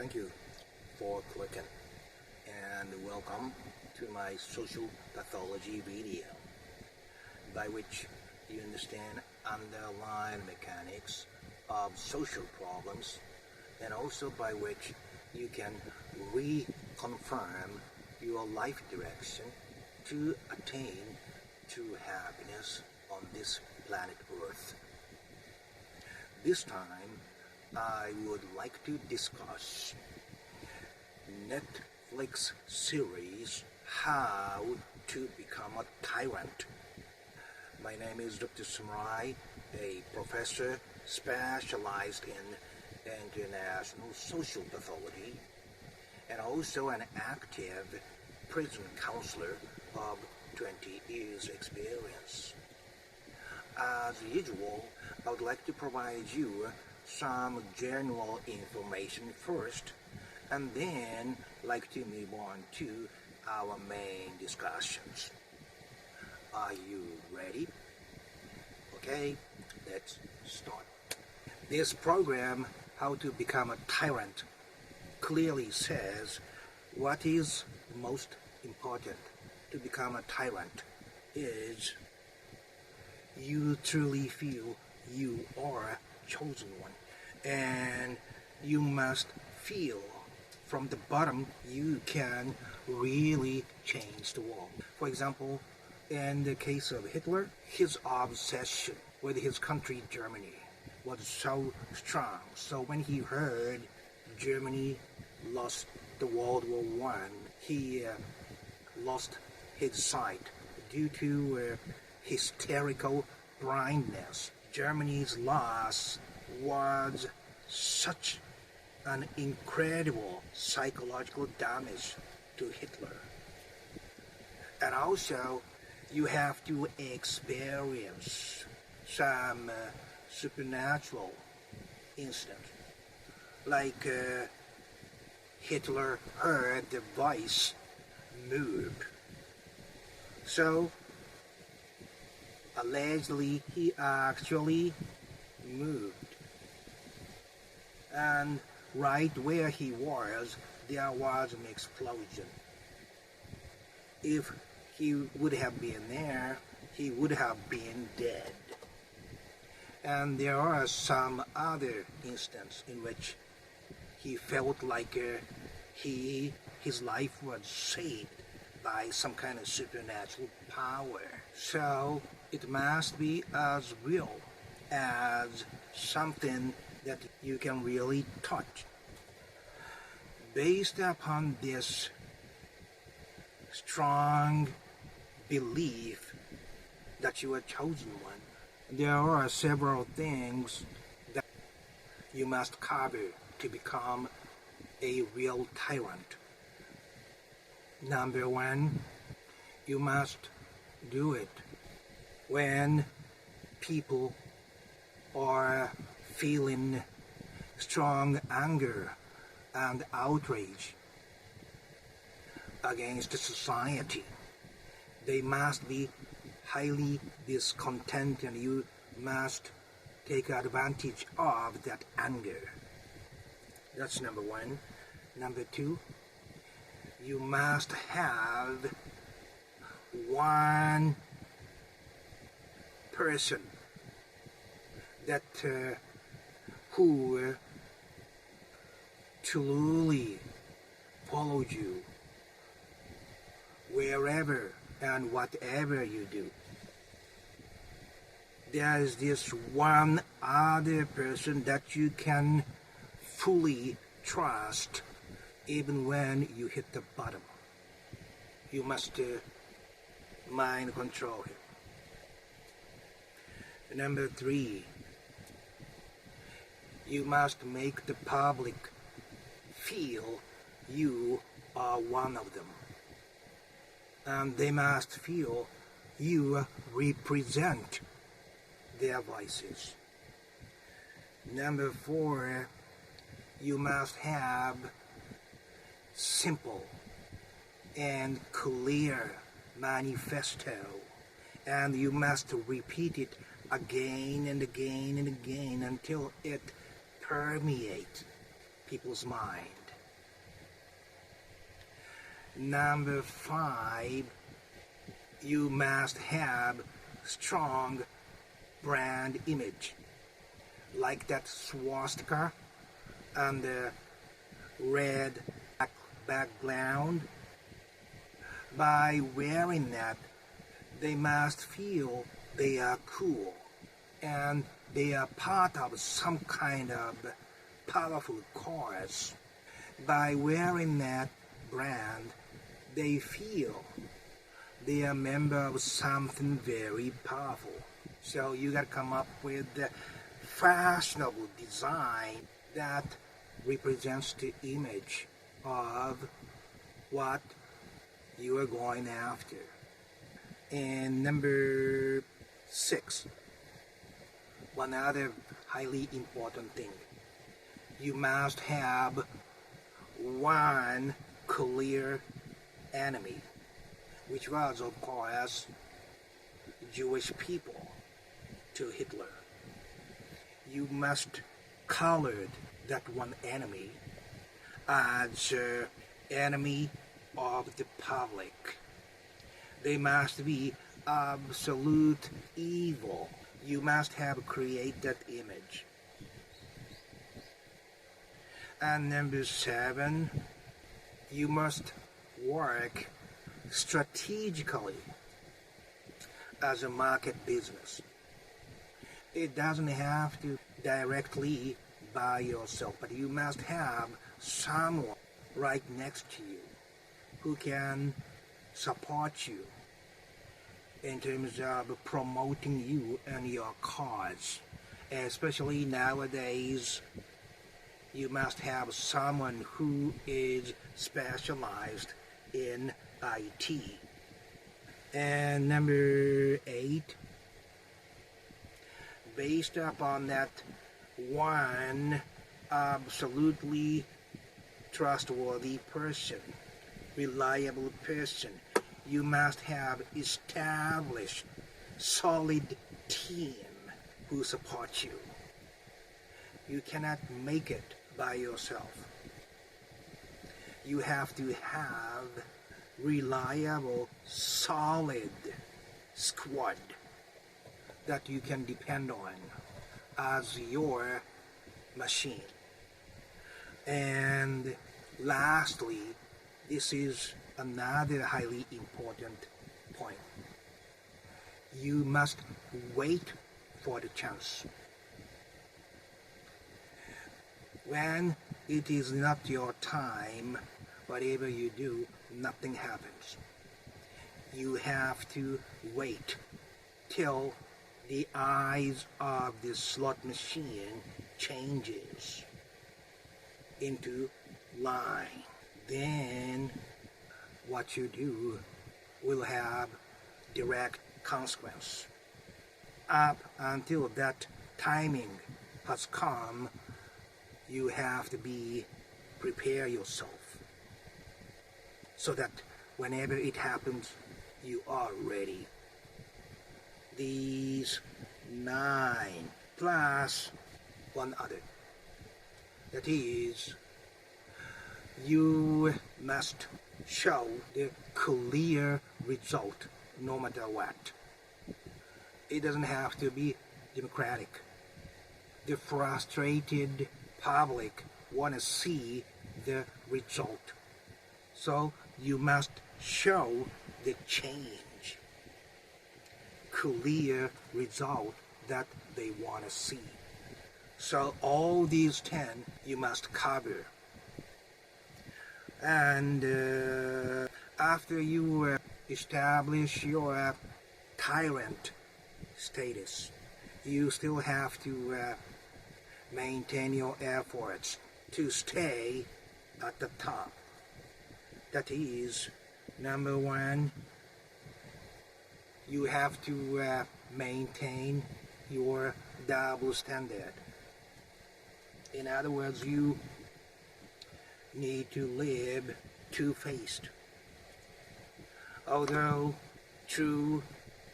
Thank you for clicking, and welcome to my social pathology video, by which you understand underlying mechanics of social problems, and also by which you can reconfirm your life direction to attain true happiness on this planet Earth. This time, I would like to discuss Netflix series How to Become a Tyrant. My name is Dr. Samurai, a professor specialized in international social pathology, and also an active prison counselor of 20 years experience. As usual, I would like to provide you some general information first, and then like to move on to our main discussions. Are you ready? Okay, let's start. This program, How to Become a Tyrant, clearly says what is most important to become a tyrant is you truly feel you are chosen one, and you must feel from the bottom you can really change the world. For example, in the case of Hitler, his obsession with his country Germany was so strong. So when he heard Germany lost the World War I, he lost his sight due to hysterical blindness. Germany's loss was such an incredible psychological damage to Hitler. And also, you have to experience some supernatural incident, like Hitler heard the voice move. So, allegedly, he actually moved. And right where he was, there was an explosion. If he would have been there, he would have been dead. And there are some other instances in which he felt like his life was saved by some kind of supernatural power. So it must be as real as something that you can really touch. Based upon this strong belief that you are chosen one, there are several things that you must cover to become a real tyrant. Number one, you must do it when people are feeling strong anger and outrage against society. They must be highly discontent, and you must take advantage of that anger. That's number one. Number two, you must have one person that who truly follows you wherever and whatever you do. There is this one other person that you can fully trust even when you hit the bottom. You must mind control him. Number three, you must make the public feel you are one of them. And they must feel you represent their voices. Number four, you must have simple and clear manifesto, and you must repeat it again and again and again until it permeates people's mind. Number 5, you must have strong brand image, like that swastika and the red background. By wearing that, they must feel they are cool and they are part of some kind of powerful cause. By wearing that brand, they feel they are a member of something very powerful. So you got to come up with the fashionable design that represents the image of what you are going after. And number 6, one other highly important thing, you must have one clear enemy, which was, of course, Jewish people to Hitler. You must color that one enemy as enemy of the public. They must be absolute evil. You must have created that image. And number 7, you must work strategically as a market business. It doesn't have to directly by yourself, but you must have someone right next to you who can support you in terms of promoting you and your cause. Especially nowadays, you must have someone who is specialized in IT. And number 8, based upon that one absolutely trustworthy person, reliable person, you must have established solid team who support you. You cannot make it by yourself. You have to have reliable, solid squad that you can depend on as your machine. And lastly, this is another highly important point. You must wait for the chance. When it is not your time, whatever you do, nothing happens. You have to wait till the eyes of the slot machine changes into line. Then what you do will have direct consequence. Up until that timing has come, you have to prepare yourself so that whenever it happens, you are ready. These 9 plus one other. That is, you must show the clear result no matter what. It doesn't have to be democratic. The frustrated public want to see the result. So you must show the change, clear result that they want to see. So all these 10 you must cover. And after you establish your tyrant status, you still have to maintain your efforts to stay at the top. That is, number 1, you have to maintain your double standard. In other words, you need to live two-faced. Although true,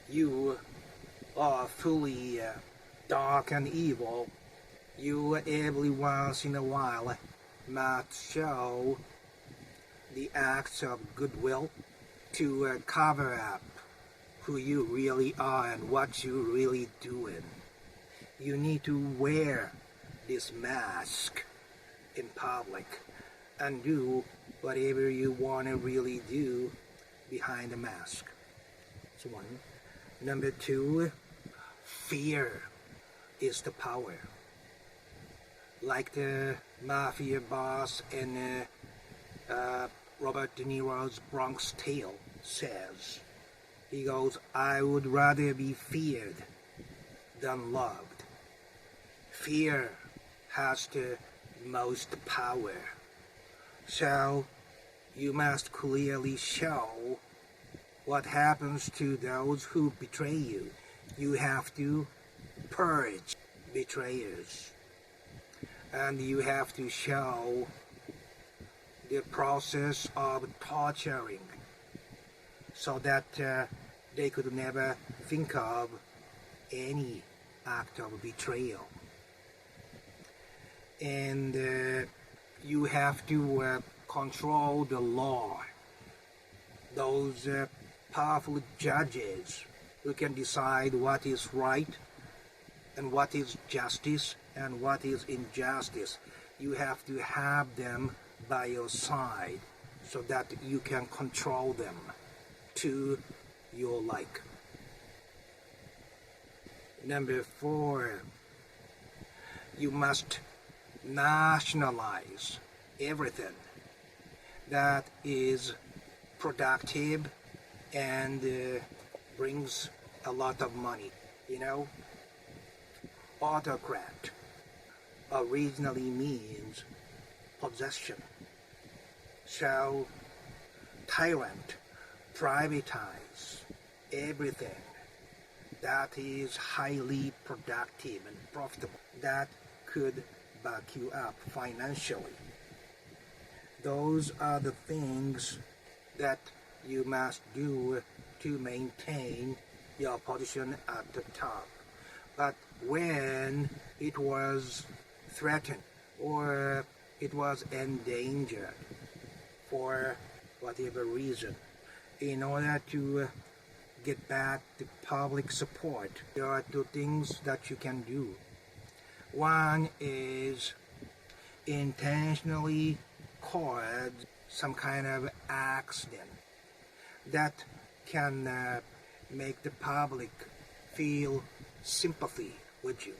you are fully dark and evil, you every once in a while must show the acts of goodwill to cover up who you really are and what you really doing. You need to wear this mask in public and do whatever you want to really do behind the mask. That's one. Number two, fear is the power. Like the mafia boss in Robert De Niro's Bronx Tale says. He goes, I would rather be feared than loved. Fear has the most power. So you must clearly show what happens to those who betray you. You have to purge betrayers. And you have to show the process of torturing so that they could never think of any act of betrayal. And you have to control the law. Those powerful judges who can decide what is right and what is justice and what is injustice. You have to have them by your side so that you can control them to your like. Number four, you must nationalize everything that is productive and brings a lot of money. You know, autocrat originally means possession. So, tyrant, privatize everything that is highly productive and profitable, that could back you up financially. Those are the things that you must do to maintain your position at the top. But when it was threatened or it was endangered for whatever reason, in order to get back the public support, there are two things that you can do. One is intentionally cause some kind of accident that can make the public feel sympathy with you.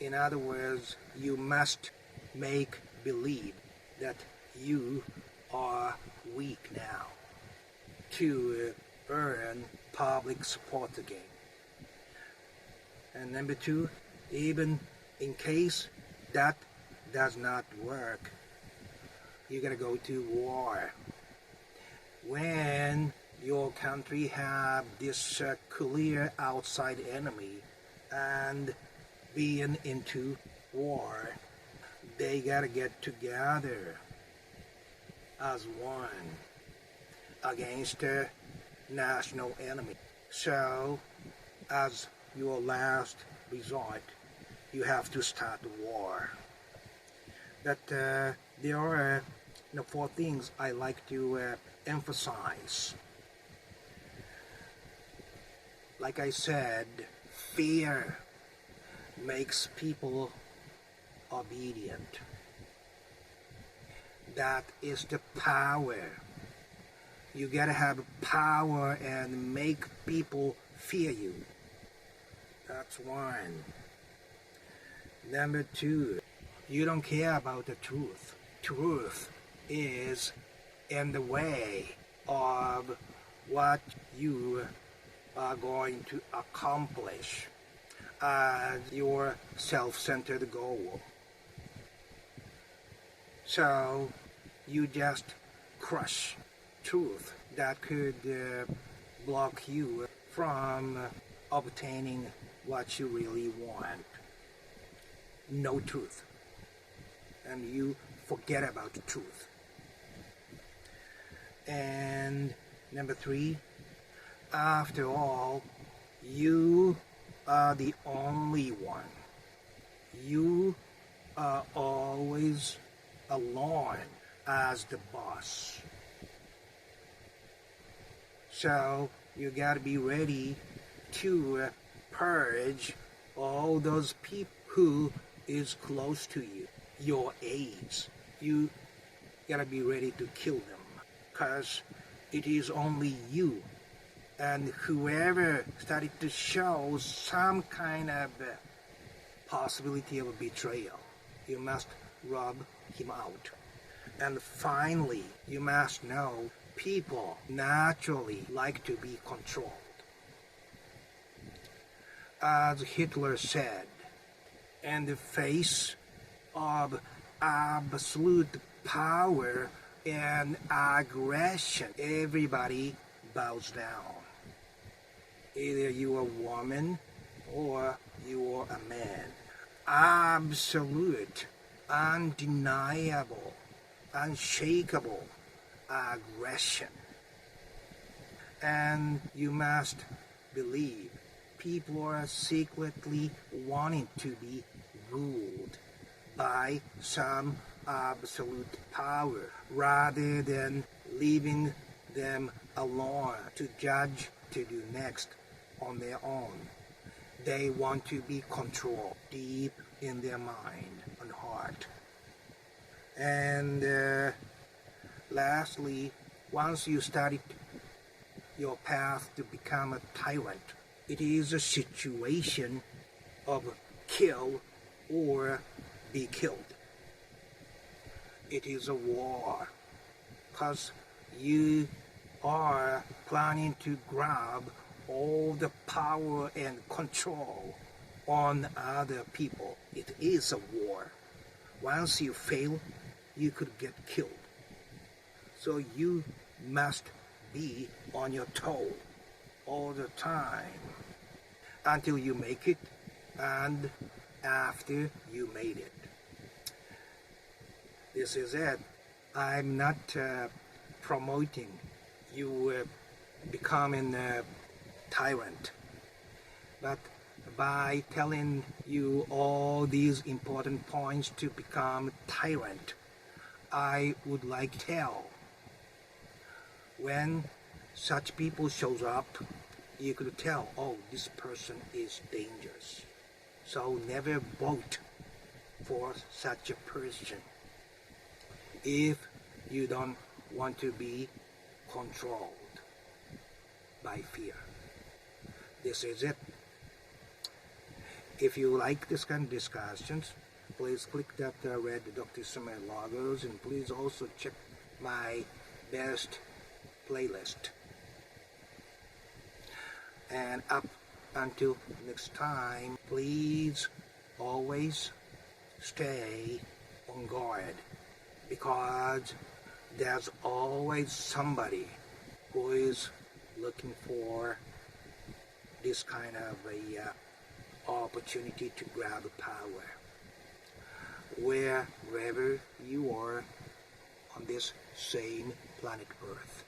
In other words, you must make believe that you are weak now to earn public support again. And number two, even in case that does not work, you're gonna go to war. When your country have this clear outside enemy and being into war, they gotta get together as one against a national enemy. So, as your last resort, you have to start a war. But there are four things I like to emphasize. Like I said, fear makes people obedient. That is the power. You gotta have power and make people fear you. That's one. Number two, you don't care about the truth. Truth is in the way of what you are going to accomplish as your self-centered goal. So you just crush truth that could block you from obtaining what you really want. No truth. And you forget about the truth. And number three, after all, you are the only one. You are always alone as the boss. So you gotta be ready to purge all those people who is close to you, your aides. You gotta be ready to kill them, because it is only you and whoever started to show some kind of possibility of betrayal, you must rub him out. And finally, you must know people naturally like to be controlled. As Hitler said, in the face of absolute power and aggression, everybody bows down. Either you are a woman or you are a man. Absolute, undeniable, unshakable aggression. And you must believe people are secretly wanting to be ruled by some absolute power rather than leaving them alone to judge to do next on their own. They want to be controlled deep in their mind and heart. And lastly, once you started your path to become a tyrant, it is a situation of kill or be killed. It is a war, because you are planning to grab all the power and control on other people. It is a war. Once you fail, you could get killed. So you must be on your toe all the time until you make it and after you made it. This is it. I'm not promoting you becoming a tyrant, but by telling you all these important points to become tyrant, I would like to tell when such people shows up, you could tell, oh, this person is dangerous. So never vote for such a person if you don't want to be controlled by fear. This is it. If you like this kind of discussions, please click that red Dr. Summer logos, and please also check my best playlist. And up until next time, please always stay on guard, because there's always somebody who is looking for this kind of a opportunity to grab power wherever you are on this same planet Earth.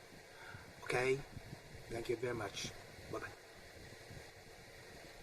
Okay? Thank you very much. Bye-bye.